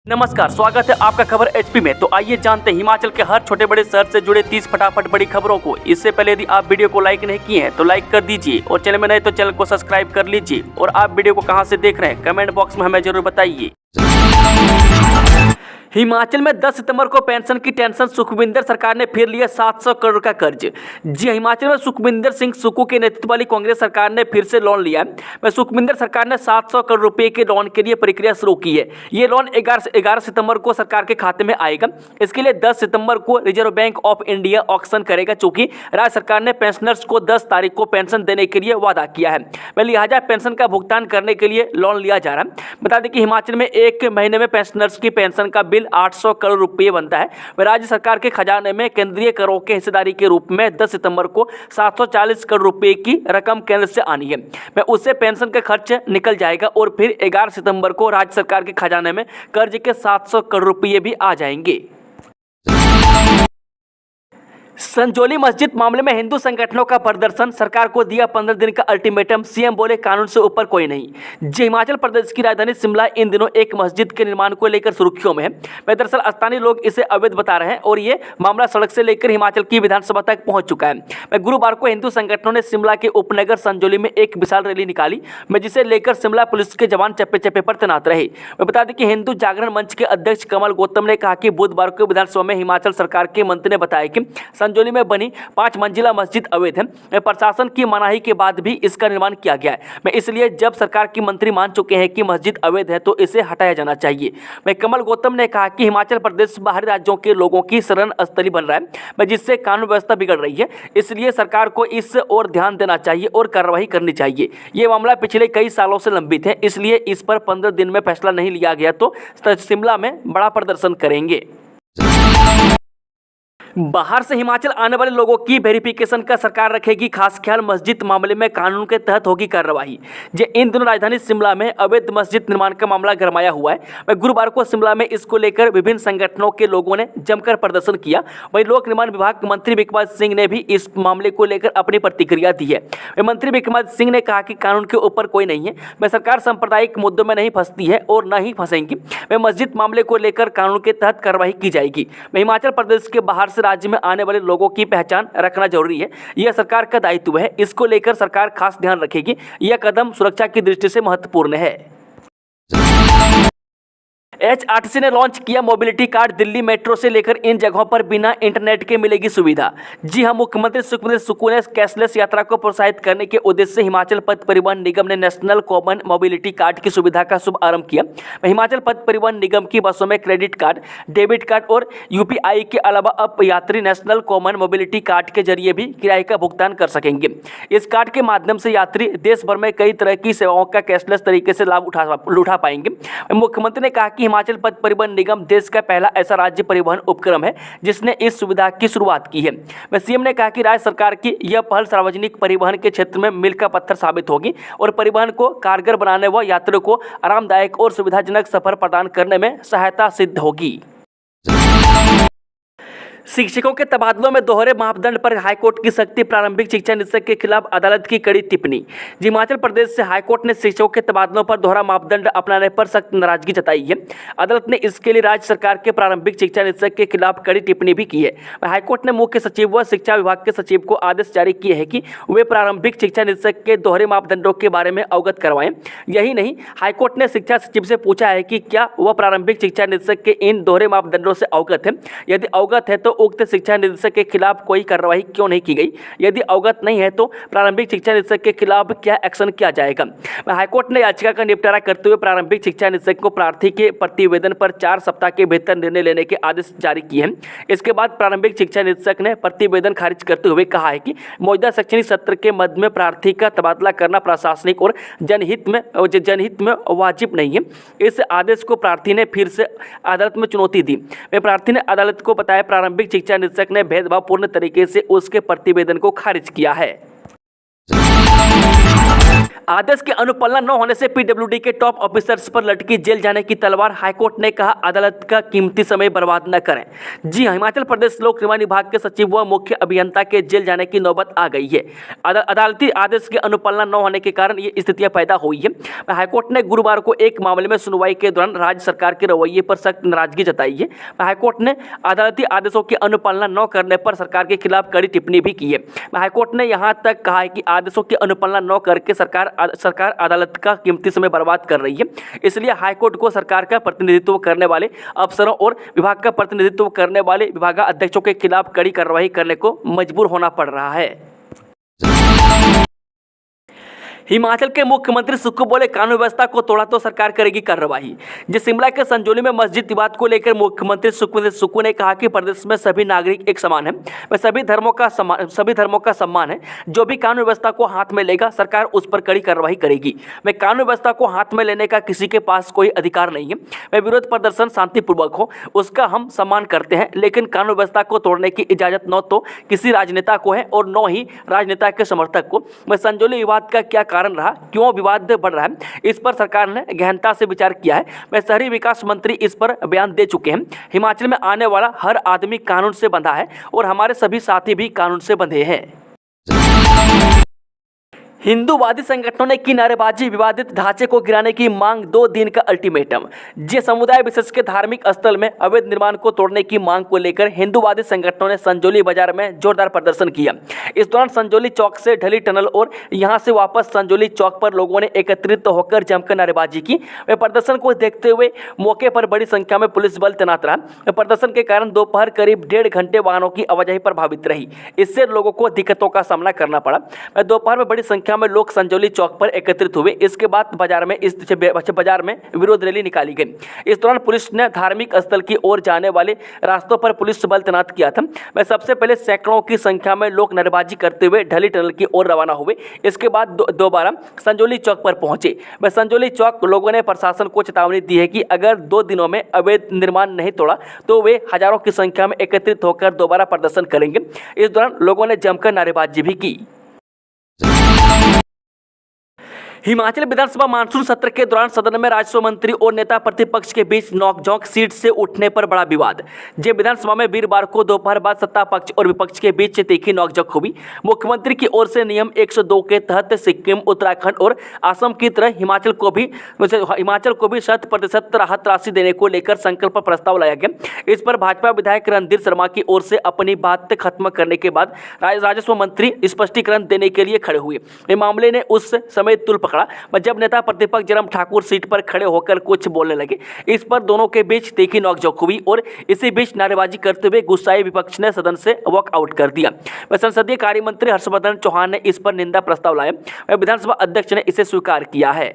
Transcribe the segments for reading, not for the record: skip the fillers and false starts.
नमस्कार, स्वागत है आपका खबर एचपी में। तो आइए जानते हैं हिमाचल के हर छोटे बड़े शहर से जुड़े 30 फटाफट बड़ी खबरों को। इससे पहले यदि आप वीडियो को लाइक नहीं किए हैं तो लाइक कर दीजिए और चैनल में नए तो चैनल को सब्सक्राइब कर लीजिए। और आप वीडियो को कहां से देख रहे हैं कमेंट बॉक्स में हमें जरूर बताइए। हिमाचल में 10 सितंबर को पेंशन की टेंशन, सुखविंदर सरकार ने फिर लिया 700 करोड़ का कर्ज। जी, हिमाचल में सुखविंदर सिंह सुक्खू के नेतृत्व वाली कांग्रेस सरकार ने फिर से लोन लिया है। सुखविंदर सरकार ने 700 करोड़ रुपए के लोन के लिए प्रक्रिया शुरू की है। ये लोन 11 सितंबर को सरकार के खाते में आएगा। इसके लिए 10 सितंबर को reserve bank of India auction करेगा, चूंकि राज्य सरकार ने पेंशनर्स को 10 तारीख को पेंशन देने के लिए वादा किया है। लिहाजा पेंशन का भुगतान करने के लिए लोन लिया जा रहा है। बता दें कि हिमाचल में एक महीने में पेंशनर्स की पेंशन का बिल 800 करोड़ रुपए बनता है। राज्य सरकार के खजाने में केंद्रीय करों के हिस्सेदारी के रूप में 10 सितंबर को 740 करोड़ रुपए की रकम केंद्र से आनी है। उससे पेंशन का खर्च निकल जाएगा और फिर 11 सितंबर को राज्य सरकार के खजाने में कर्ज के 700 करोड़ रुपए भी आ जाएंगे। संजौली मस्जिद मामले में हिंदू संगठनों का प्रदर्शन, सरकार को दिया 15 दिन का अल्टीमेटम, सीएम बोले कानून से ऊपर कोई नहीं। जी, हिमाचल प्रदेश की राजधानी शिमला इन दिनों एक मस्जिद के निर्माण को लेकर सुर्खियों में है। दरअसल स्थानीय लोग इसे अवैध बता रहे हैं और ये मामला सड़क से लेकर हिमाचल की विधानसभा तक पहुंच चुका है। गुरुवार को हिंदू संगठनों ने शिमला के उपनगर संजौली में एक विशाल रैली निकाली, जिसे लेकर शिमला पुलिस के जवान चप्पे चप्पे पर तैनात रहे। बता दें कि हिंदू जागरण मंच के अध्यक्ष कमल गौतम ने कहा कि बुधवार को विधानसभा में हिमाचल सरकार के मंत्री ने बताया कि संजौली में बनी 5 मंजिला मस्जिद अवैध है। प्रशासन की मनाही के बाद भी इसका निर्माण किया गया है। इसलिए जब सरकार के मंत्री मान चुके हैं कि मस्जिद अवैध है तो इसे हटाया जाना चाहिए। कमल गौतम ने कहा कि हिमाचल प्रदेश बाहरी राज्यों के लोगों की शरण स्थली बन रहा है, जिससे कानून व्यवस्था बिगड़ रही है। इसलिए सरकार को इस ओर ध्यान देना चाहिए और कार्रवाई करनी चाहिए। ये मामला पिछले कई सालों से लंबित है, इसलिए इस पर 15 दिन में फैसला नहीं लिया गया तो शिमला में बड़ा प्रदर्शन करेंगे। बाहर से हिमाचल आने वाले लोगों की वेरिफिकेशन का सरकार रखेगी खास ख्याल, मस्जिद मामले में कानून के तहत होगी कार्रवाई। इन दिनों राजधानी शिमला में अवैध मस्जिद निर्माण का मामला गरमाया हुआ है। गुरुवार को शिमला में इसको लेकर विभिन्न संगठनों के लोगों ने जमकर प्रदर्शन किया। वहीं लोक निर्माण विभाग मंत्री विक्रमादित्य सिंह ने भी इस मामले को लेकर अपनी प्रतिक्रिया दी है। मंत्री विक्रमादित्य सिंह ने कहा कि कानून के ऊपर कोई नहीं है। सरकार सांप्रदायिक मुद्दों में नहीं फंसती है और न ही फंसेंगी। मस्जिद मामले को लेकर कानून के तहत कार्रवाई की जाएगी। हिमाचल प्रदेश के बाहर से राज्य में आने वाले लोगों की पहचान रखना जरूरी है। यह सरकार का दायित्व है। इसको लेकर सरकार खास ध्यान रखेगी। यह कदम सुरक्षा की दृष्टि से महत्वपूर्ण है। HRTC ने लॉन्च किया मोबिलिटी कार्ड, दिल्ली मेट्रो से लेकर इन जगहों पर बिना इंटरनेट के मिलेगी सुविधा। जी हां, मुख्यमंत्री सुखविंदर सुक्खू ने कैशलेस यात्रा को प्रोत्साहित करने के उद्देश्य से हिमाचल पथ परिवहन निगम ने नेशनल कॉमन मोबिलिटी कार्ड की सुविधा का शुभारंभ किया। हिमाचल पथ परिवहन निगम की बसों में क्रेडिट कार्ड, डेबिट कार्ड और UPI के अलावा अब यात्री नेशनल कॉमन मोबिलिटी कार्ड के जरिए भी किराए का भुगतान कर सकेंगे। इस कार्ड के माध्यम से यात्री देश भर में कई तरह की सेवाओं का कैशलेस तरीके से लाभ उठा पाएंगे। मुख्यमंत्री ने कहा कि हिमाचल पथ परिवहन निगम देश का पहला ऐसा राज्य परिवहन उपक्रम है जिसने इस सुविधा की शुरुआत की है। सीएम ने कहा कि राज्य सरकार की यह पहल सार्वजनिक परिवहन के क्षेत्र में मील का पत्थर साबित होगी और परिवहन को कारगर बनाने व यात्रियों को आरामदायक और सुविधाजनक सफर प्रदान करने में सहायता सिद्ध होगी। शिक्षकों के तबादलों में दोहरे मापदंड पर हाईकोर्ट की सख्ती, प्रारंभिक शिक्षा निदेशक के खिलाफ अदालत की कड़ी टिप्पणी। हिमाचल प्रदेश से हाईकोर्ट ने शिक्षकों के तबादलों पर दोहरा मापदंड अपनाने पर सख्त नाराजगी जताई है। अदालत ने इसके लिए राज्य सरकार के प्रारंभिक शिक्षा निदेशक के खिलाफ कड़ी टिप्पणी भी की है। हाईकोर्ट ने मुख्य सचिव व शिक्षा विभाग के सचिव को आदेश जारी किए हैं कि वे प्रारंभिक शिक्षा निदेशक के दोहरे मापदंडों के बारे में अवगत करवाएं। यही नहीं, हाईकोर्ट ने शिक्षा सचिव से पूछा है कि क्या वह प्रारंभिक शिक्षा निदेशक के इन दोहरे मापदंडों से अवगत है। यदि अवगत है तो उक्त शिक्षा निदेशक के खिलाफ कोई कार्रवाई क्यों नहीं की गई। यदि अवगत नहीं है तो प्रारंभिक शिक्षा निदेशक के खिलाफ क्या एक्शन किया जाएगा। हाईकोर्ट ने याचिका का निपटारा करते हुए प्रारंभिक शिक्षा निदेशक को प्रार्थी के प्रतिवेदन पर 4 सप्ताह के भीतर निर्णय लेने के आदेश जारी किए हैं। इसके बाद प्रारंभिक शिक्षा निदेशक ने प्रतिवेदन खारिज करते हुए कहा है कि मौजूदा शैक्षणिक सत्र के मध्य में प्रार्थी का तबादला करना प्रशासनिक और जनहित में वाजिब नहीं है। इस आदेश को प्रार्थी ने फिर से अदालत में चुनौती दी। प्रार्थी ने अदालत को बताया प्रारंभिक शिक्षा निदेशक ने भेदभावपूर्ण तरीके से उसके प्रतिवेदन को खारिज किया है। आदेश की अनुपालना न होने से पीडब्ल्यूडी के टॉप ऑफिसर्स पर लटकी जेल जाने की तलवार। हाईकोर्ट ने कहा अदालत का कीमती समय बर्बाद न करें। जी हां, हिमाचल प्रदेश लोक निर्माण विभाग के सचिव व मुख्य अभियंता के जेल जाने की नौबत आ गई है। अदालती आदेश की अनुपालना न होने के कारण ये स्थितियां पैदा हुई है। हाईकोर्ट ने गुरुवार को एक मामले में सुनवाई के दौरान राज्य सरकार के रवैये पर सख्त नाराजगी जताई है। हाईकोर्ट ने अदालती आदेशों की अनुपालना न करने पर सरकार के खिलाफ कड़ी टिप्पणी भी की है। हाईकोर्ट ने यहां तक कहा है कि आदेशों की अनुपालना न करके सरकार अदालत का कीमती समय बर्बाद कर रही है। इसलिए हाईकोर्ट को सरकार का प्रतिनिधित्व करने वाले अफसरों और विभाग का प्रतिनिधित्व करने वाले विभागाध्यक्षों के खिलाफ कड़ी कार्रवाई करने को मजबूर होना पड़ रहा है। हिमाचल के मुख्यमंत्री सुक्खू बोले कानून व्यवस्था को तोड़ा तो सरकार करेगी कार्रवाई। जिस शिमला के संजौली में मस्जिद विवाद को लेकर मुख्यमंत्री सुक्खू ने कहा कि प्रदेश में सभी नागरिक एक समान है, वह सभी धर्मों का सम्मान है। जो भी कानून व्यवस्था को हाथ में लेगा सरकार उस पर कड़ी कार्रवाई करेगी। वह कानून व्यवस्था को हाथ में लेने का किसी के पास कोई अधिकार नहीं है। वह विरोध प्रदर्शन शांतिपूर्वक हो उसका हम सम्मान करते हैं, लेकिन कानून व्यवस्था को तोड़ने की इजाजत न तो किसी राजनेता को है और न ही राजनेता के समर्थक को। वह संजौली विवाद का क्या कारण रहा, क्यों विवाद बढ़ रहा है, इस पर सरकार ने गहनता से विचार किया है। वह शहरी विकास मंत्री इस पर बयान दे चुके हैं। हिमाचल में आने वाला हर आदमी कानून से बंधा है और हमारे सभी साथी भी कानून से बंधे हैं। हिंदूवादी संगठनों ने की नारेबाजी, विवादित ढांचे को गिराने की मांग, 2 दिन का अल्टीमेटम। जे समुदाय विशेष के धार्मिक स्थल में अवैध निर्माण को तोड़ने की मांग को लेकर हिंदूवादी संगठनों ने संजौली बाजार में जोरदार प्रदर्शन किया। इस दौरान संजौली चौक से ढली टनल और यहां से वापस संजौली चौक पर लोगों ने एकत्रित होकर जमकर नारेबाजी की। वे प्रदर्शन को देखते हुए मौके पर बड़ी संख्या में पुलिस बल तैनात रहा। प्रदर्शन के कारण दोपहर करीब 1.5 घंटे वाहनों की आवाजाही प्रभावित रही। इससे लोगों को दिक्कतों का सामना करना पड़ा। दोपहर में बड़ी संख्या में लोग संजौली चौक पर एकत्रित हुए। इसके बाद बाजार में विरोध रैली निकाली गई। इस दौरान पुलिस ने धार्मिक स्थल की ओर जाने वाले रास्तों पर पुलिस बल तैनात किया था। वह सबसे पहले सैकड़ों की संख्या में लोग नारेबाजी करते हुए ढली टनल की ओर रवाना हुए। इसके बाद दोबारा संजौली चौक पर पहुंचे। वह संजौली चौक लोगों ने प्रशासन को चेतावनी दी है कि अगर 2 दिनों में अवैध निर्माण नहीं तोड़ा तो वे हजारों की संख्या में एकत्रित होकर दोबारा प्रदर्शन करेंगे। इस दौरान लोगों ने जमकर नारेबाजी भी की। हिमाचल विधानसभा मानसून सत्र के दौरान सदन में राजस्व मंत्री और नेता प्रतिपक्ष के बीच नोकझोंक, सीट से उठने पर बड़ा विवाद। जे विधानसभा में वीरवार को दोपहर बाद सत्ता पक्ष और विपक्ष के बीच तीखी नोकझोंक हुई। मुख्यमंत्री की ओर से नियम 102 के तहत सिक्किम, उत्तराखंड और असम की तरह हिमाचल को भी 100% राहत राशि देने को लेकर संकल्प प्रस्ताव लाया गया। इस पर भाजपा विधायक रणधीर शर्मा की ओर से अपनी बात खत्म करने के बाद राजस्व मंत्री स्पष्टीकरण देने के लिए खड़े हुए। इस मामले ने उस समय तुल पकड़ा जब नेता प्रतिपक्ष जयराम ठाकुर सीट पर खड़े होकर कुछ बोलने लगे। इस पर दोनों के बीच तीखी नोकझोंक हुई और इसी बीच नारेबाजी करते हुए गुस्साए विपक्ष ने सदन से वॉकआउट कर दिया। संसदीय कार्य मंत्री हर्षवर्धन चौहान ने इस पर निंदा प्रस्ताव लाया। विधानसभा अध्यक्ष ने इसे स्वीकार किया है।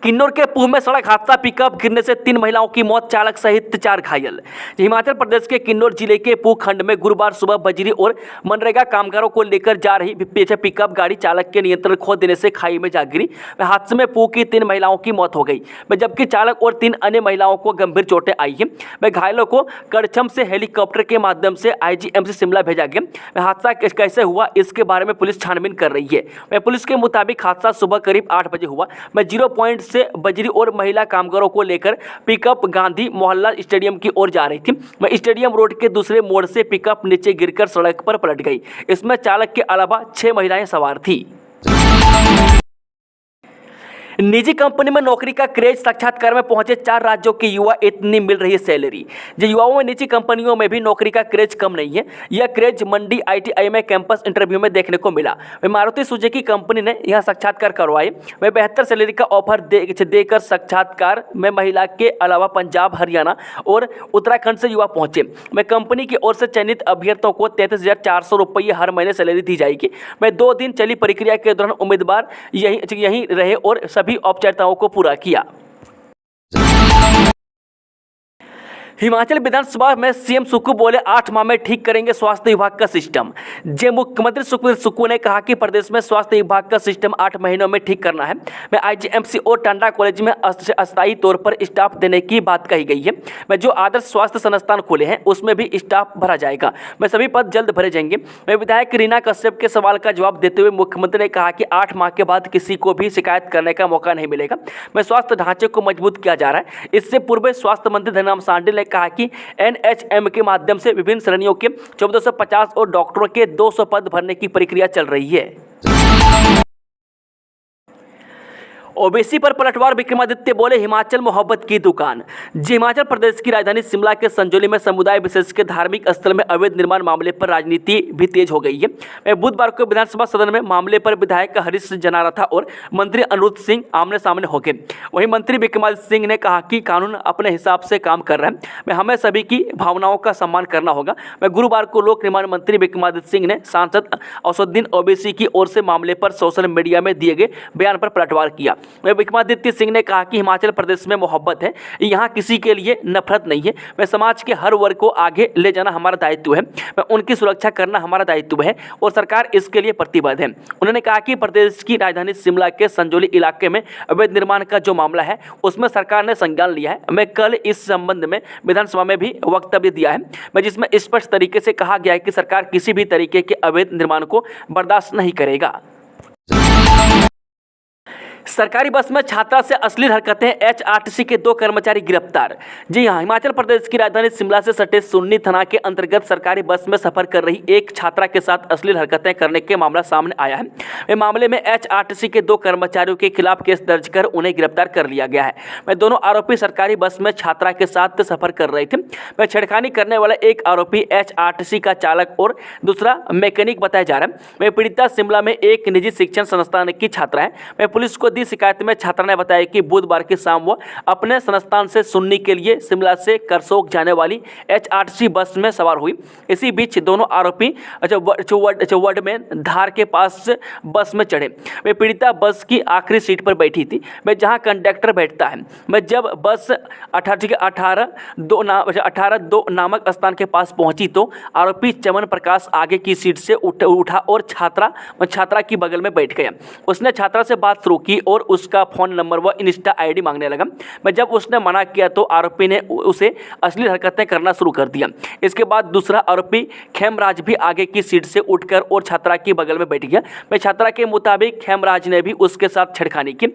किन्नौर के पूह में सड़क हादसा, पिकअप गिरने से 3 महिलाओं की मौत, चालक सहित 4 घायल। हिमाचल प्रदेश के किन्नौर जिले के पूह खंड में गुरुवार सुबह बजरी और मनरेगा कामगारों को लेकर जा रही पीछे पिकअप गाड़ी चालक के नियंत्रण खो देने से खाई में जा गिरी। हादसे में पूह की 3 महिलाओं की मौत हो गई, जबकि चालक और 3 अन्य महिलाओं को गंभीर चोटें आई हैं। घायलों को कड़छम से हेलीकॉप्टर के माध्यम से IGMC शिमला भेजा गया। हादसा कैसे हुआ इसके बारे में पुलिस छानबीन कर रही है। पुलिस के मुताबिक हादसा सुबह करीब 8 बजे हुआ। 0 पॉइंट से बजरी और महिला कामगारों को लेकर पिकअप गांधी मोहल्ला स्टेडियम की ओर जा रही थी। स्टेडियम रोड के दूसरे मोड़ से पिकअप नीचे गिरकर सड़क पर पलट गई। इसमें चालक के अलावा 6 महिलाएं सवार थी। निजी कंपनी में नौकरी का क्रेज, साक्षात्कार में पहुंचे 4 राज्यों के युवा, इतनी मिल रही है सैलरी। जो युवाओं में निजी कंपनियों में भी नौकरी का क्रेज कम नहीं है। यह क्रेज मंडी ITI में कैंपस इंटरव्यू में देखने को मिला। मारुति सुजुकी कंपनी ने यह साक्षात्कार करवाए। वह बेहतर सैलरी का ऑफर देकर साक्षात्कार में महिला के अलावा पंजाब, हरियाणा और उत्तराखंड से युवा पहुंचे। वह कंपनी की ओर से चयनित अभ्यर्थियों को 33,400 रुपये हर महीने सैलरी दी जाएगी। वह 2 दिन चली प्रक्रिया के दौरान उम्मीदवार यहीं रहे और सभी औपचारिकताओं को पूरा किया। हिमाचल विधानसभा में सीएम सुक्खू बोले 8 माह में ठीक करेंगे स्वास्थ्य विभाग का सिस्टम। जे मुख्यमंत्री सुखबीर सुक्खू ने कहा कि प्रदेश में स्वास्थ्य विभाग का सिस्टम 8 महीनों में ठीक करना है। मैं आईजीएमसी और टांडा कॉलेज में अस्थायी तौर पर स्टाफ देने की बात कही गई है। मैं जो आदर्श स्वास्थ्य संस्थान खोले हैं उसमें भी स्टाफ भरा जाएगा। मैं सभी पद जल्द भरे जाएंगे। मैं विधायक रीना कश्यप के सवाल का जवाब देते हुए मुख्यमंत्री ने कहा कि 8 माह के बाद किसी को भी शिकायत करने का मौका नहीं मिलेगा। मैं स्वास्थ्य ढांचे को मजबूत किया जा रहा है। इससे पूर्व स्वास्थ्य मंत्री धनराम शांडिल ने कहा कि एनएचएम के माध्यम से विभिन्न श्रेणियों के 1450 और डॉक्टरों के 200 पद भरने की प्रक्रिया चल रही है। ओबीसी पर पलटवार विक्रमादित्य बोले हिमाचल मोहब्बत की दुकान। जी हिमाचल प्रदेश की राजधानी शिमला के संजौली में समुदाय विशेष के धार्मिक स्थल में अवैध निर्माण मामले पर राजनीति भी तेज हो गई है। बुधवार को विधानसभा सदन में मामले पर विधायक हरीश जनारथा और मंत्री अनिरुद्ध सिंह आमने सामने हो गए। वहीं मंत्री विक्रमादित्य सिंह ने कहा कि कानून अपने हिसाब से काम कर रहा है। मैं हमें सभी की भावनाओं का सम्मान करना होगा। मैं गुरुवार को लोक निर्माण मंत्री विक्रमादित्य सिंह ने सांसद असदुद्दीन ओवैसी की ओर से मामले पर सोशल मीडिया में दिए गए बयान पर पलटवार किया। विक्रमादित्य सिंह ने कहा कि हिमाचल प्रदेश में मोहब्बत है, यहाँ किसी के लिए नफरत नहीं है। मैं समाज के हर वर्ग को आगे ले जाना हमारा दायित्व है। मैं उनकी सुरक्षा करना हमारा दायित्व है और सरकार इसके लिए प्रतिबद्ध है। उन्होंने कहा कि प्रदेश की राजधानी शिमला के संजौली इलाके में अवैध निर्माण का जो मामला है उसमें सरकार ने संज्ञान लिया है। मैं कल इस संबंध में विधानसभा में भी वक्तव्य दिया है, मैं जिसमें स्पष्ट तरीके से कहा गया है कि सरकार किसी भी तरीके के अवैध निर्माण को बर्दाश्त नहीं करेगा। सरकारी बस में छात्रा से अश्लील हरकतें, एचआरटीसी के 2 कर्मचारी गिरफ्तार। जी हां, हिमाचल प्रदेश की राजधानी शिमला से सटे सुन्नी थाना के अंतर्गत सरकारी बस में सफर कर रही एक छात्रा के साथ अश्लील हरकतें करने के मामला सामने आया है। इस मामले में एचआरटीसी के 2 कर्मचारियों के खिलाफ केस दर्ज कर उन्हें गिरफ्तार कर लिया गया है। दोनों आरोपी सरकारी बस में छात्रा के साथ सफर कर रहे थे। छेड़खानी करने वाला एक आरोपी एचआरटीसी का चालक और दूसरा मैकेनिक बताया जा रहा है। पीड़िता शिमला में एक निजी शिक्षण संस्थान की छात्रा है। पुलिस को दी शिकायत में छात्रा ने बताया कि बुधवार की शाम वो अपने संस्थान से सुन्नी के लिए शिमला से करसोग जाने वाली एचआरटीसी बस में सवार हुई। इसी बीच दोनों आरोपी चौवड में धार के पास बस में चढ़े। पीड़िता बस की आखिरी सीट पर बैठी थी, जहां कंडक्टर बैठता है। जब बस 18-2 नामक स्थान के पास पहुंची तो आरोपी चमन प्रकाश आगे की सीट से उठा और छात्रा की बगल में बैठ गया। उसने छात्रा से बात शुरू की और उसका फोन नंबर व इंस्टा आईडी मांगने लगा। जब उसने मना किया तो आरोपी ने उसे अश्लील हरकतें करना शुरू कर दिया। इसके बाद दूसरा आरोपी खेमराज भी आगे की सीट से उठकर और छात्रा की बगल में बैठ गया। छात्रा के मुताबिक खेमराज ने भी उसके साथ छेड़खानी की।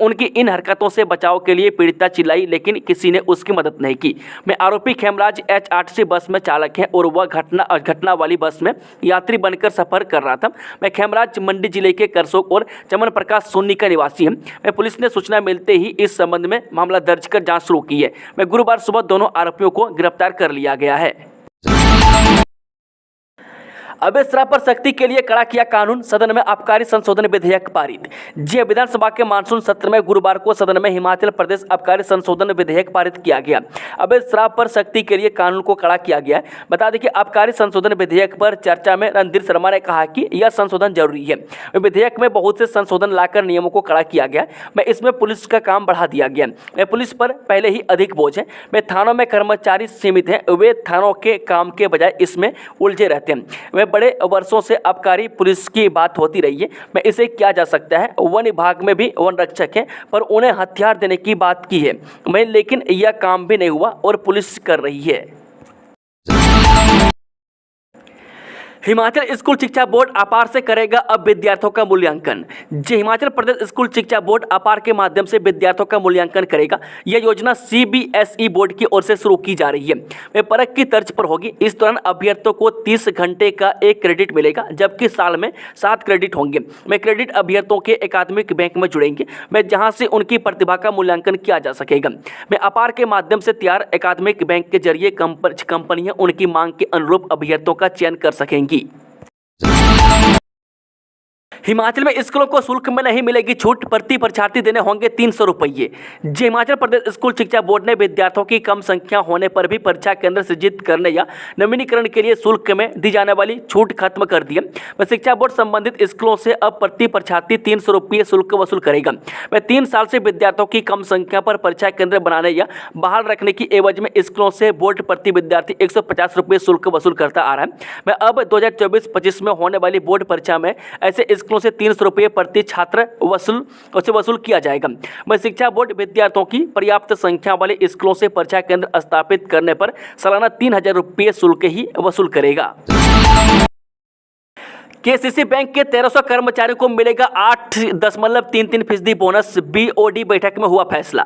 उनकी इन हरकतों से बचाव के लिए पीड़िता चिल्लाई, लेकिन किसी ने उसकी मदद नहीं की। आरोपी खेमराज एचआरटीसी बस में चालक है और वह घटना वाली बस में यात्री बनकर सफर कर रहा था। खेमराज मंडी जिले के करसोग और चमन प्रकाश सुन्नी का निवासी है। पुलिस ने सूचना मिलते ही इस संबंध में मामला दर्ज कर जांच शुरू की है। गुरुवार सुबह दोनों आरोपियों को गिरफ्तार कर लिया गया है। अवैध शराब पर सख्ती के लिए कड़ा किया कानून, सदन में आबकारी संशोधन विधेयक पारित। जी विधानसभा के मानसून सत्र में गुरुवार को सदन में हिमाचल प्रदेश आबकारी संशोधन विधेयक पारित किया गया। अवैध शराब पर सख्ती के लिए कानून को कड़ा किया गया है। बता दें कि आबकारी संशोधन विधेयक पर चर्चा में रणधीर शर्मा ने कहा कि यह संशोधन जरूरी है। विधेयक में बहुत से संशोधन लाकर नियमों को कड़ा किया गया। इसमें पुलिस का काम बढ़ा दिया गया। पुलिस पर पहले ही अधिक बोझ है। थानों में कर्मचारी सीमित हैं, वे थानों के काम के बजाय इसमें उलझे रहते हैं। बड़े वर्षों से आबकारी पुलिस की बात होती रही है। इसे किया जा सकता है। वन विभाग में भी वन रक्षक हैं, पर उन्हें हथियार देने की बात की है। लेकिन यह काम भी नहीं हुआ और पुलिस कर रही है। हिमाचल स्कूल शिक्षा बोर्ड अपार से करेगा अब विद्यार्थियों का मूल्यांकन। जी हिमाचल प्रदेश स्कूल शिक्षा बोर्ड अपार के माध्यम से विद्यार्थियों का मूल्यांकन करेगा। यह योजना सीबीएसई बोर्ड की ओर से शुरू की जा रही है। वे परख की तर्ज पर होगी। इस दौरान अभ्यर्थियों को 30 घंटे का 1 क्रेडिट मिलेगा, जबकि साल में 7 क्रेडिट होंगे। क्रेडिट अभ्यर्थियों के एकाडमिक बैंक में जुड़ेंगे, जहां से उनकी प्रतिभा का मूल्यांकन किया जा सकेगा। अपार के माध्यम से तैयार एकाडमिक बैंक के जरिए कंपनियां उनकी मांग के अनुरूप अभ्यर्थियों का चयन कर सकेंगी। हिमाचल में स्कूलों को शुल्क में नहीं मिलेगी छूट, प्रति परीक्षार्थी देने होंगे 300 रुपये। हिमाचल प्रदेश स्कूल शिक्षा बोर्ड ने विद्यार्थियों की कम संख्या होने पर भी परीक्षा केंद्र सृजित करने या नवीनीकरण के लिए शुल्क में दी जाने वाली छूट खत्म कर दी है। शिक्षा बोर्ड संबंधित स्कूलों से अब प्रति परीक्षार्थी 300 रुपये शुल्क वसूल करेगा। 3 साल से विद्यार्थियों की कम संख्या पर परीक्षा केंद्र बनाने या बहाल रखने की एवज में स्कूलों से बोर्ड प्रति विद्यार्थी 150 रुपये शुल्क वसूल करता आ रहा है। अब 2024-25 में होने वाली बोर्ड परीक्षा में ऐसे स्कूलों से 300 रुपये प्रति छात्र वसूल किया जाएगा। शिक्षा बोर्ड विद्यार्थियों की पर्याप्त संख्या वाले स्कूलों से परीक्षा केंद्र स्थापित करने पर सालाना 3000 रुपये शुल्क ही वसूल करेगा। केसीसी बैंक के 1300 कर्मचारियों को मिलेगा 8.33% बोनस, बीओडी बैठक में हुआ फैसला।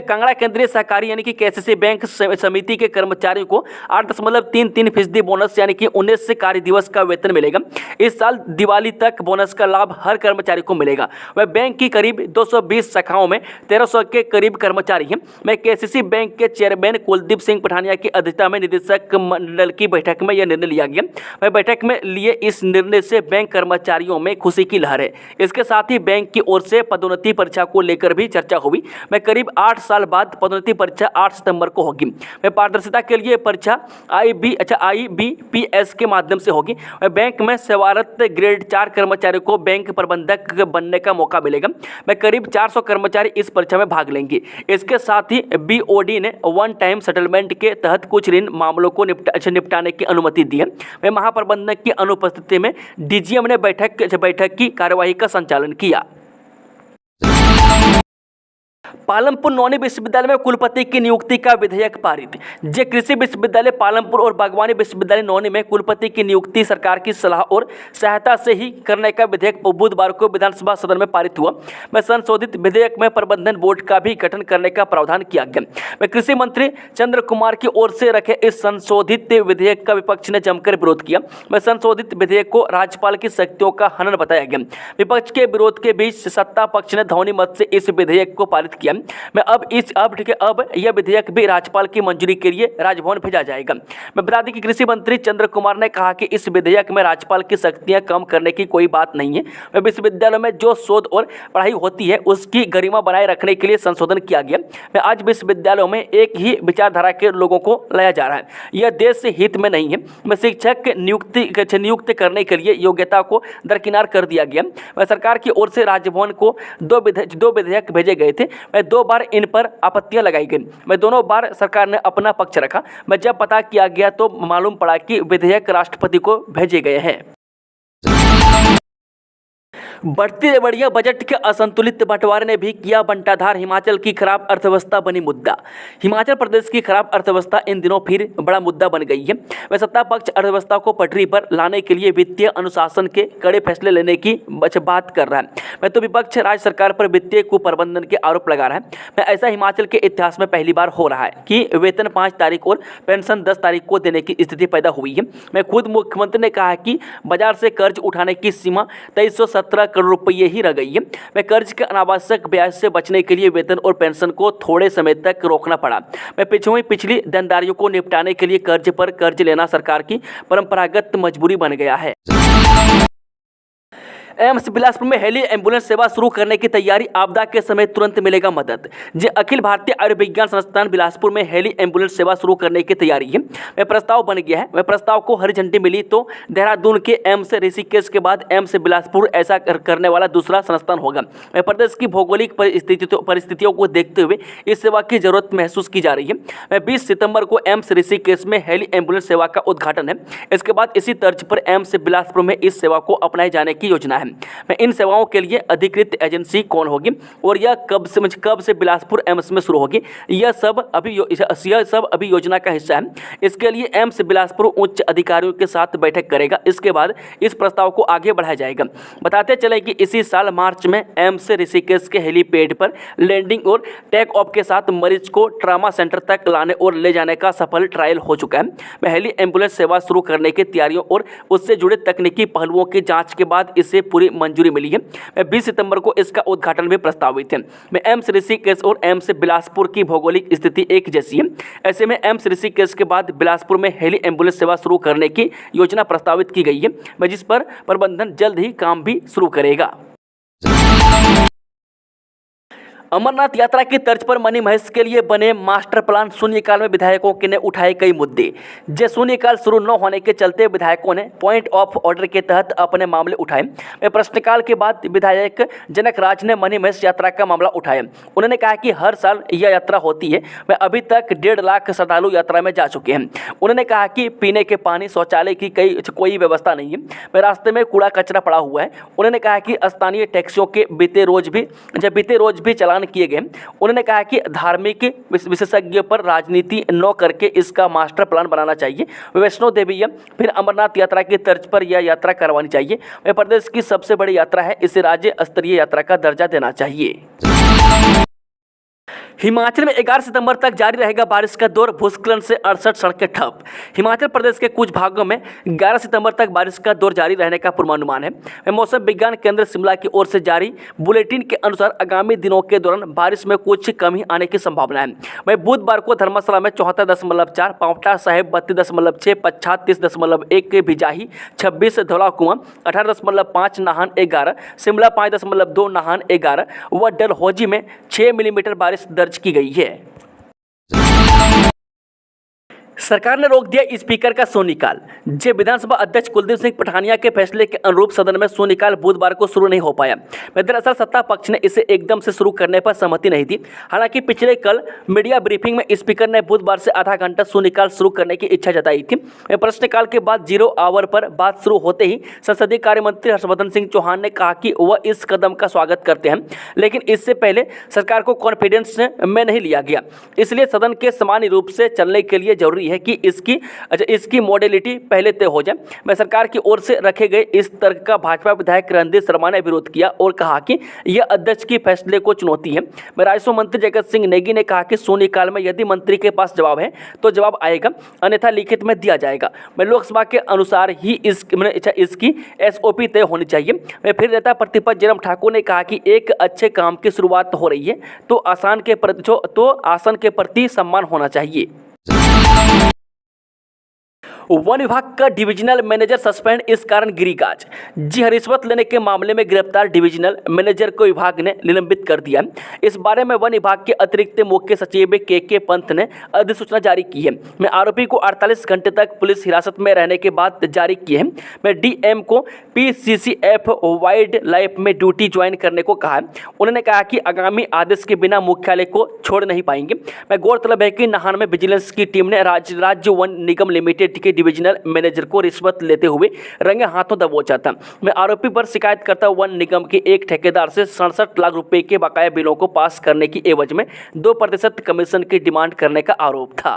कांगड़ा केंद्रीय सहकारी यानी कि केसीसी बैंक समिति के कर्मचारियों को 8.33% बोनस यानी कि 19 कार्य दिवस का वेतन मिलेगा। इस साल दिवाली तक बोनस का लाभ हर कर्मचारी को मिलेगा। वह बैंक की करीब 220 शाखाओं में 1300 के करीब कर्मचारी हैं। केसीसी बैंक के चेयरमैन कुलदीप सिंह पठानिया की अध्यक्षता में निदेशक मंडल की बैठक में यह निर्णय लिया गया। बैठक में लिए इस निर्णय से बैंक कर्मचारियों में खुशी की लहर है। इसके साथ ही बैंक की ओर से पदोन्नति परीक्षा को लेकर भी चर्चा हुई। करीब 8 साल बाद पदोन्नति परीक्षा 8 सितंबर को होगी। पारदर्शिता के लिए परीक्षा IBPS के माध्यम से होगी। बैंक में सेवारत ग्रेड 4 कर्मचारियों को बैंक प्रबंधक बनने का मौका मिलेगा। करीब 400 कर्मचारी इस परीक्षा में भाग लेंगे। इसके साथ ही BOD ने वन टाइम सेटलमेंट के तहत कुछ ऋण मामलों को निपटाने की अनुमति दी है। महाप्रबंधक की अनुपस्थिति में DGM ने बैठक की कार्यवाही का संचालन किया। पालमपुर नौनी विश्वविद्यालय में कुलपति की नियुक्ति का विधेयक पारित। कृषि विश्वविद्यालय पालमपुर और बागवानी विश्वविद्यालय नौनी में कुलपति की नियुक्ति सरकार की सलाह और सहायता से ही करने का विधेयक बुधवार को विधानसभा सदन में पारित हुआ। संशोधित विधेयक में प्रबंधन बोर्ड का भी गठन करने का प्रावधान किया गया। कृषि मंत्री चंद्र कुमार की ओर से रखे इस संशोधित विधेयक का विपक्ष ने जमकर विरोध किया। संशोधित विधेयक को राज्यपाल की शक्तियों का हनन बताया गया। विपक्ष के विरोध के बीच सत्ता पक्ष ने ध्वनि मत से इस विधेयक को पारित किया। अब यह विधेयक भी राज्यपाल की मंजूरी के लिए राजभवन भेजा जाएगा। मैं बता दें कि कृषि मंत्री चंद्र कुमार ने कहा कि इस विधेयक में राज्यपाल की शक्तियां कम करने की कोई बात नहीं है। विश्वविद्यालयों में जो शोध और पढ़ाई होती है उसकी गरिमा बनाए रखने के लिए संशोधन किया गया। आज विश्वविद्यालयों में एक ही विचारधारा के लोगों को लाया जा रहा है। यह देश हित में नहीं है। शिक्षक नियुक्त करने के लिए योग्यता को दरकिनार कर दिया गया। सरकार की ओर से राजभवन को दो विधेयक भेजे गए थे। 2 बार इन पर आपत्तियां लगाई गई। दोनों बार सरकार ने अपना पक्ष रखा। जब पता किया गया तो मालूम पड़ा कि विधेयक राष्ट्रपति को भेजे गए हैं। बढ़ती रेवड़िया बजट के असंतुलित बंटवारे ने भी किया बंटाधार। हिमाचल की खराब अर्थव्यवस्था बनी मुद्दा। हिमाचल प्रदेश की खराब अर्थव्यवस्था इन दिनों फिर बड़ा मुद्दा बन गई है। सत्ता पक्ष अर्थव्यवस्था को पटरी पर लाने के लिए वित्तीय अनुशासन के कड़े फैसले लेने की बात कर रहा है। तो विपक्ष राज्य सरकार पर वित्तीय कुप्रबंधन के आरोप लगा रहा है। ऐसा हिमाचल के इतिहास में पहली बार हो रहा है कि वेतन 5 तारीख और पेंशन 10 तारीख को देने की स्थिति पैदा हुई है। खुद मुख्यमंत्री ने कहा कि बाजार से कर्ज उठाने की सीमा 2317 करोड़ रुपये ही रह गई है। कर्ज के अनावश्यक ब्याज से बचने के लिए वेतन और पेंशन को थोड़े समय तक रोकना पड़ा। पिछली देनदारियों को निपटाने के लिए कर्ज पर कर्ज लेना सरकार की परंपरागत मजबूरी बन गया है। एम्स बिलासपुर में हेली एम्बुलेंस सेवा शुरू करने की तैयारी। आपदा के समय तुरंत मिलेगा मदद। अखिल भारतीय आयुर्विज्ञान संस्थान बिलासपुर में हेली एम्बुलेंस सेवा शुरू करने की तैयारी है। वह प्रस्ताव बन गया है। वह प्रस्ताव को हरी झंडी मिली तो देहरादून के एम्स ऋषिकेश के बाद एम्स बिलासपुर ऐसा करने वाला दूसरा संस्थान होगा। प्रदेश की भौगोलिक परिस्थितियों को देखते हुए इस सेवा की जरूरत महसूस की जा रही है। 20 सितंबर को एम्स ऋषिकेश में हेली एम्बुलेंस सेवा का उद्घाटन है। इसके बाद इसी तर्ज पर एम्स बिलासपुर में इस सेवा को अपनाए जाने की योजना है। इन सेवाओं के लिए अधिकृत एजेंसी कौन होगी और यह कब से बिलासपुर एम्स में शुरू होगी, यह सब अभी योजना का हिस्सा है। इसके लिए एम्स बिलासपुर उच्च अधिकारियों के साथ बैठक करेगा। इसके बाद इस प्रस्ताव को आगे बढ़ाया जाएगा। बताते चले कि इसी साल मार्च में एम्स ऋषिकेश के हेलीपैड पर लैंडिंग और टेक ऑफ के साथ मरीज को ट्रामा सेंटर तक लाने और ले जाने का सफल ट्रायल हो चुका है। हेली एम्बुलेंस सेवा शुरू करने की तैयारियों और उससे जुड़े तकनीकी पहलुओं की जाँच के बाद इसे पूरी मंजूरी मिली है। 20 सितंबर को इसका उद्घाटन भी प्रस्तावित है। एम्स ऋषिकेश और एम्स बिलासपुर की भौगोलिक स्थिति एक जैसी है। ऐसे में एम्स ऋषिकेश के बाद बिलासपुर में हेली एम्बुलेंस सेवा शुरू करने की योजना प्रस्तावित की गई है, जिस पर प्रबंधन जल्द ही काम भी शुरू करेगा। अमरनाथ यात्रा की तर्ज पर मनी महेश के लिए बने मास्टर प्लान शून्यकाल में विधायकों ने उठाए कई मुद्दे। शून्यकाल शुरू न होने के चलते विधायकों ने पॉइंट ऑफ ऑर्डर के तहत अपने मामले उठाए। प्रश्नकाल के बाद विधायक जनक राज ने मनी महेश यात्रा का मामला उठाया। उन्होंने कहा कि हर साल यह यात्रा होती है। वह अभी तक 1.5 लाख श्रद्धालु यात्रा में जा चुके हैं। उन्होंने कहा कि पीने के पानी, शौचालय की कोई व्यवस्था नहीं है। रास्ते में कूड़ा कचरा पड़ा हुआ है। उन्होंने कहा कि स्थानीय टैक्सियों के बीते रोज भी चलान किए गए। उन्होंने कहा कि धार्मिक विशेषज्ञों पर राजनीति न करके इसका मास्टर प्लान बनाना चाहिए। वैष्णो देवी या फिर अमरनाथ यात्रा की तर्ज पर यह यात्रा करवानी चाहिए। वह प्रदेश की सबसे बड़ी यात्रा है, इसे राज्य स्तरीय यात्रा का दर्जा देना चाहिए। हिमाचल में 11 सितंबर तक जारी रहेगा बारिश का दौर, भूस्खलन से 68 सड़कें ठप। हिमाचल प्रदेश के कुछ भागों में 11 सितंबर तक बारिश का दौर जारी रहने का पूर्वानुमान है। मौसम विज्ञान केंद्र शिमला की ओर से जारी बुलेटिन के अनुसार आगामी दिनों के दौरान बारिश में कुछ कमी आने की संभावना है। वहीं बुधवार को धर्मशाला में 74.4, पांवटा साहिब 32.6, पच्छाद 30.1, भिजाही 26, धौलाकुआं 18.5, नाहन 11, शिमला 5.2, नाहन 11 व डलहौजी में 6 मिलीमीटर बारिश दर्ज की गई है। सरकार ने रोक दिया स्पीकर का शून्यकाल। विधानसभा अध्यक्ष कुलदीप सिंह पठानिया के फैसले के अनुरूप सदन में शून्यकाल बुधवार को शुरू नहीं हो पाया। दरअसल सत्ता पक्ष ने इसे एकदम से शुरू करने पर सहमति नहीं दी। हालांकि पिछले कल मीडिया ब्रीफिंग में स्पीकर ने बुधवार से आधा घंटा शून्यकाल शुरू करने की इच्छा जताई थी। प्रश्नकाल के बाद 0 आवर पर बात शुरू होते ही संसदीय कार्य मंत्री हर्षवर्धन सिंह चौहान ने कहा कि वह इस कदम का स्वागत करते हैं, लेकिन इससे पहले सरकार को कॉन्फिडेंस में नहीं लिया गया। इसलिए सदन के सामान्य रूप से चलने के लिए जरूरी है कि इसकी मॉडलिटी पहले तय हो जाए। मैं सरकार की ओर से रखे गए इस तर्क का भाजपा विधायक रणधीर शर्मा ने विरोध किया और कहा कि यह अध्यक्ष की फैसले को चुनौती है। राजस्व मंत्री जगत सिंह नेगी ने कहा कि शून्यकाल में यदि मंत्री के पास जवाब है तो जवाब आएगा, अन्यथा लिखित में दिया जाएगा। लोकसभा के अनुसार ही इसकी SOP तय होनी चाहिए। फिर नेता प्रतिपक्ष जयराम ठाकुर ने कहा कि एक अच्छे काम की शुरुआत हो रही है तो आसन के प्रति सम्मान होना चाहिए। वन विभाग का डिविजनल मैनेजर सस्पेंड, इस कारण गिरी गाज। रिश्वत लेने के मामले में गिरफ्तार डिविजनल मैनेजर को विभाग ने निलंबित कर दिया। इस बारे में वन विभाग के अतिरिक्त मुख्य सचिव के पंत ने अधिसूचना जारी की है। आरोपी को 48 घंटे तक पुलिस हिरासत में रहने के बाद जारी किए हैं। DM को PCCF वाइल्ड लाइफ में ड्यूटी ज्वाइन करने को कहा। उन्होंने कहा कि आगामी आदेश के बिना मुख्यालय को छोड़ नहीं पाएंगे। गौरतलब है कि नाहन में विजिलेंस की टीम ने राज्य वन निगम लिमिटेड के डिविजनल मैनेजर को रिश्वत लेते हुए रंगे हाथों दबोचा था। आरोपी पर शिकायतकर्ता वन निगम के एक ठेकेदार से 67 लाख रुपए के बकाया बिलों को पास करने की एवज में 2% कमीशन की डिमांड करने का आरोप था।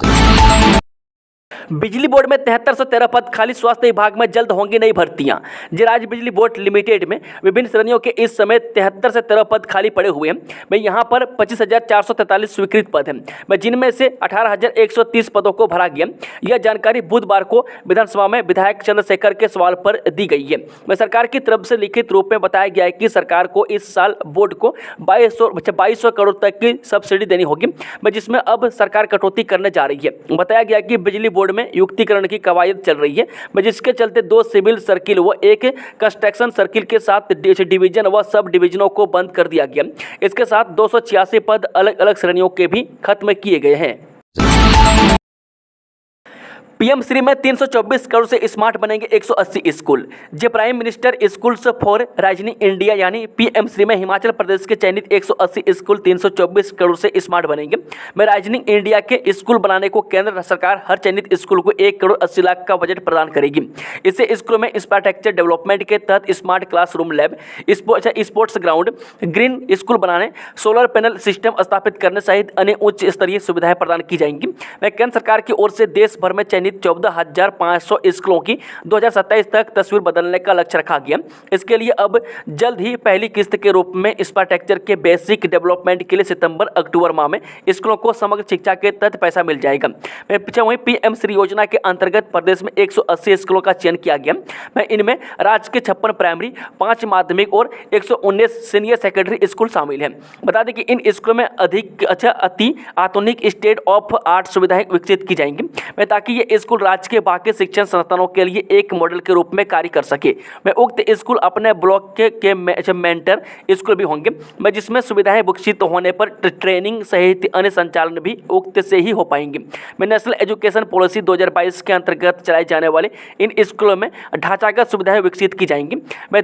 बिजली बोर्ड में 7313 पद खाली, स्वास्थ्य विभाग में जल्द होंगी नई भर्तियां। राज्य बिजली बोर्ड लिमिटेड में विभिन्न श्रेणियों के इस समय 73 से 13 पद खाली पड़े हुए हैं। यहाँ पर 25,443 स्वीकृत पद हैं, जिनमें से 18,130 पदों को भरा गया। यह जानकारी बुधवार को विधानसभा में विधायक चंद्रशेखर के सवाल पर दी गई है। सरकार की तरफ से लिखित रूप में बताया गया है कि सरकार को इस साल बोर्ड को 2200 करोड़ तक की सब्सिडी देनी होगी, जिसमें अब सरकार कटौती करने जा रही है। बताया गया कि बिजली बोर्ड में युक्तिकरण की कवायद चल रही है, जिसके चलते 2 सिविल सर्किल व 1 कंस्ट्रक्शन सर्किल के साथ डिवीजन व सब डिवीजनों को बंद कर दिया गया। इसके साथ 286 पद अलग अलग श्रेणियों के भी खत्म किए गए हैं। PM श्री में 324 करोड़ से स्मार्ट बनेंगे 180 school. Prime minister schools for rising India यानी PM श्री में हिमाचल प्रदेश के चयनित 180 स्कूल 324 करोड़ से स्मार्ट बनेंगे। राइजनिंग इंडिया के स्कूल बनाने को केंद्र सरकार हर चयनित स्कूल को 1 करोड़ 80 लाख का बजट प्रदान करेगी। इससे स्कूलों में इंफ्रास्ट्रक्चर डेवलपमेंट के तहत smart classroom, lab, sports ground, green school बनाने, सोलर पैनल सिस्टम स्थापित करने सहित अन्य उच्च स्तरीय सुविधाएं प्रदान की जाएंगी। केंद्र सरकार की ओर से देश भर में चयनित चिन्हित 14,500 स्कूलों की 2027 तक तस्वीर बदलने का लक्ष्य रखा गया। इसके लिए अब जल्द ही पहली किस्त के रूप में इंफ्रास्ट्रक्चर के बेसिक डेवलपमेंट के लिए सितंबर-अक्टूबर माह में स्कूलों को समग्र शिक्षा के तहत पैसा मिल जाएगा। वहीं पीएम श्री योजना के अंतर्गत प्रदेश में 180 स्कूलों का चयन किया गया। इनमें राज्य के 56 प्राइमरी, 5 माध्यमिक और 119 सीनियर सेकेंडरी स्कूल शामिल हैं। बता दें कि इन स्कूलों में अति आधुनिक स्टेट ऑफ आर्ट सुविधाएं विकसित की जाएंगी ताकि ये स्कूल राज्य के बाकी शिक्षण संस्थानों के लिए एक मॉडल के रूप में कार्य कर सके। उक्त स्कूल अपने ब्लॉक के मेंटर स्कूल भी होंगे जिसमें सुविधाएं विकसित होने पर ट्रेनिंग सहित अन्य संचालन भी उक्त से ही हो पाएंगे। नेशनल एजुकेशन पॉलिसी 2022 के अंतर्गत चलाए जाने वाले इन स्कूलों में ढांचागत सुविधाएं विकसित की जाएंगी।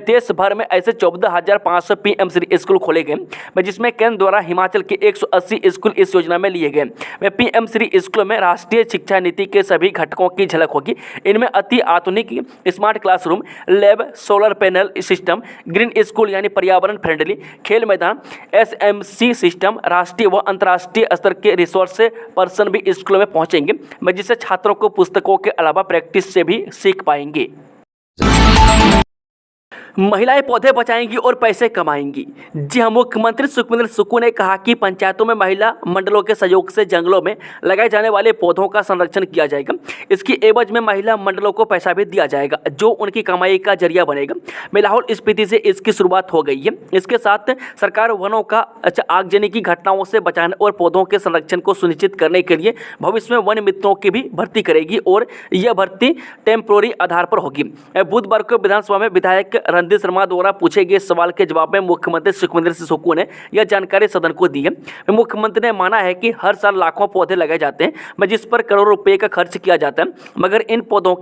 देश भर में ऐसे 14,500 पीएम श्री स्कूल खोले गए जिसमें केंद्र द्वारा हिमाचल के 180 स्कूल इस योजना में लिए गए। पीएम श्री स्कूलों में राष्ट्रीय शिक्षा नीति के सभी घटकों की झलक होगी। इनमें अति आधुनिक smart classroom, lab, solar panel system, green school यानी पर्यावरण फ्रेंडली, खेल मैदान, एसएमसी सिस्टम, राष्ट्रीय व अंतर्राष्ट्रीय स्तर के रिसोर्स पर्सन भी स्कूलों में पहुंचेंगे जिससे छात्रों को पुस्तकों के अलावा प्रैक्टिस से भी सीख पाएंगे। महिलाएं पौधे बचाएंगी और पैसे कमाएंगी। जी हाँ, मुख्यमंत्री सुखविंदर सुक्खू ने कहा कि पंचायतों में महिला मंडलों के सहयोग से जंगलों में लगाए जाने वाले पौधों का संरक्षण किया जाएगा। इसकी एवज में महिला मंडलों को पैसा भी दिया जाएगा जो उनकी कमाई का जरिया बनेगा। लाहौल स्पीति से इसकी शुरुआत हो गई है। इसके साथ सरकार वनों का आगजनी की घटनाओं से बचाने और पौधों के संरक्षण को सुनिश्चित करने के लिए भविष्य में वन मित्रों की भी भर्ती करेगी और यह भर्ती टेम्पोररी आधार पर होगी। बुधवार को विधानसभा में विधायक रणधीर शर्मा द्वारा पूछे गए सवाल के जवाब में मुख्यमंत्री सुखविंदर सिंह सुक्खू ने यह जानकारी सदन को दी है। मुख्यमंत्री ने माना है कि हर साल लाखों पौधे लगाए जाते हैं जिस पर करोड़ों रुपए का खर्च किया जाता है, मगर इन पौधों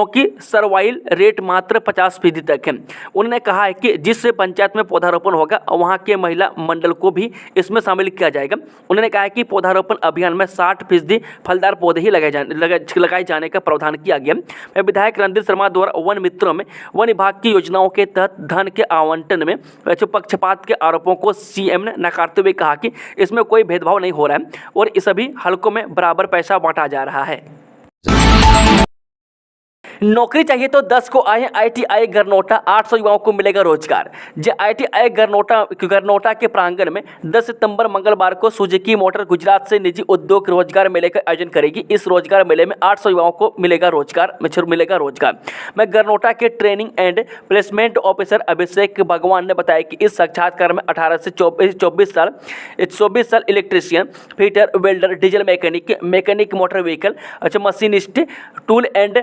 की सर्वाइवल रेट मात्र 50% तक है। उन्होंने कहा है कि जिस पंचायत में पौधारोपण होगा वहां के महिला मंडल को भी इसमें शामिल किया जाएगा। उन्होंने कहा कि पौधारोपण अभियान में 60% फलदार पौधे ही लगाए जाने का प्रावधान किया गया। विधायक रणधीर शर्मा द्वारा वन मित्रों में वन विभाग की योजनाओं के तहत धन के आवंटन में पक्षपात के आरोपों को सीएम ने नकारते हुए कहा कि इसमें कोई भेदभाव नहीं हो रहा है और इस सभी हलकों में बराबर पैसा बांटा जा रहा है। नौकरी चाहिए तो 10 को आए आईटीआई गरनोटा, 800 युवाओं को मिलेगा रोजगार। आईटीआई गरनोटा के प्रांगण में 10 सितंबर मंगलवार को सुजुकी मोटर गुजरात से निजी उद्योग रोजगार मेले का आयोजन करेगी। इस रोजगार मेले में 800 युवाओं को मिलेगा रोजगार। मैं गरनोटा के ट्रेनिंग एंड प्लेसमेंट ऑफिसर अभिषेक भगवान ने बताया कि इस साक्षात्कार में 18 से 24 साल electrician, fitter, welder, diesel mechanic motor vehicle, machinist, tool and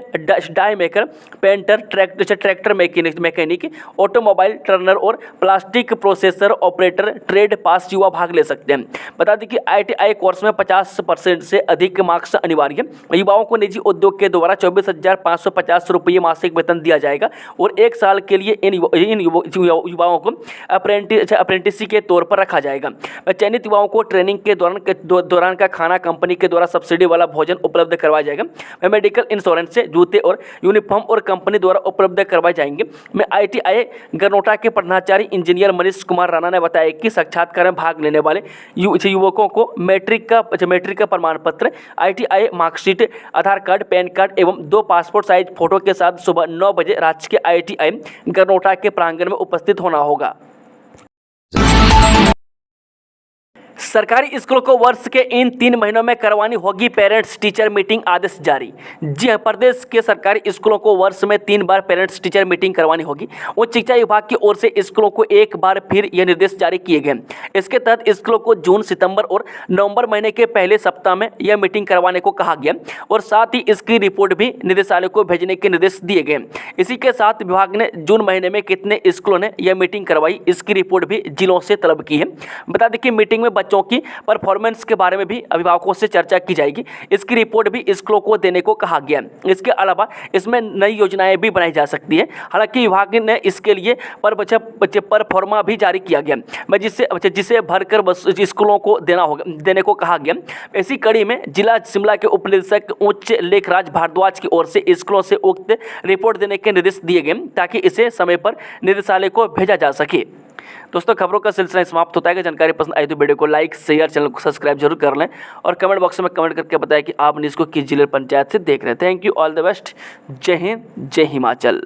die maker, painter, tractor mechanic, automobile turner और plastic processor operator trade pass युवा भाग ले सकते हैं। बता दें कि आईटीआई कोर्स में 50% से अधिक मार्क्स अनिवार्य है। युवाओं को निजी उद्योग के द्वारा 24,550 रुपये मासिक वेतन दिया जाएगा और 1 साल के लिए इन युवाओं को अप्रेंटिस के तौर पर रखा जाएगा। चयनित युवाओं को ट्रेनिंग के दौरान का खाना कंपनी के द्वारा सब्सिडी वाला भोजन उपलब्ध करवाया जाएगा। मेडिकल इंश्योरेंस से जूते और यूनिफॉर्म और कंपनी द्वारा उपलब्ध करवाए जाएंगे। आईटीआई गरनोटा के प्रधानाचार्य इंजीनियर मनीष कुमार राणा ने बताया कि साक्षात्कार में भाग लेने वाले युवकों को मैट्रिक का प्रमाण पत्र, आईटीआई मार्कशीट, आधार कार्ड, पैन कार्ड एवं 2 पासपोर्ट साइज फोटो के साथ सुबह 9 बजे राज्य के आईटीआई गरनोटा के प्रांगण में उपस्थित होना होगा। सरकारी स्कूलों को वर्ष के इन 3 महीनों में करवानी होगी पेरेंट्स टीचर मीटिंग, आदेश जारी। जी हां, प्रदेश के सरकारी स्कूलों को वर्ष में 3 बार पेरेंट्स टीचर मीटिंग करवानी होगी। उच्च शिक्षा विभाग की ओर से स्कूलों को एक बार फिर यह निर्देश जारी किए गए। इसके तहत स्कूलों को जून, सितंबर और नवंबर महीने के पहले सप्ताह में यह मीटिंग करवाने को कहा गया और साथ ही इसकी रिपोर्ट भी निदेशालय को भेजने के निर्देश दिए गए। इसी के साथ विभाग ने जून महीने में कितने स्कूलों ने यह मीटिंग करवाई, इसकी रिपोर्ट भी जिलों से तलब की है। बता दें कि मीटिंग में बच्चों की परफॉर्मेंस के बारे में भी अभिभावकों से चर्चा की जाएगी। इसकी रिपोर्ट भी स्कूलों को देने को कहा गया। इसके अलावा इसमें नई योजनाएं भी बनाई जा सकती है। हालांकि विभाग ने इसके लिए परफॉर्मा भी जारी किया गया, जिसे भरकर स्कूलों को देने को कहा गया। इसी कड़ी में जिला शिमला के उप निदेशक उच्च लेखराज भारद्वाज की ओर से स्कूलों से उक्त रिपोर्ट देने के निर्देश दिए गए ताकि इसे समय पर निदेशालय को भेजा जा सके। दोस्तों खबरों का सिलसिला समाप्त होता है। कि जानकारी पसंद आई तो वीडियो को लाइक शेयर, चैनल को सब्सक्राइब जरूर कर लें और कमेंट बॉक्स में कमेंट करके बताएं कि आप न्यूज़ को किस जिले पंचायत से देख रहे हैं। Thank you, all the best. जय हिंद, जय हिमाचल।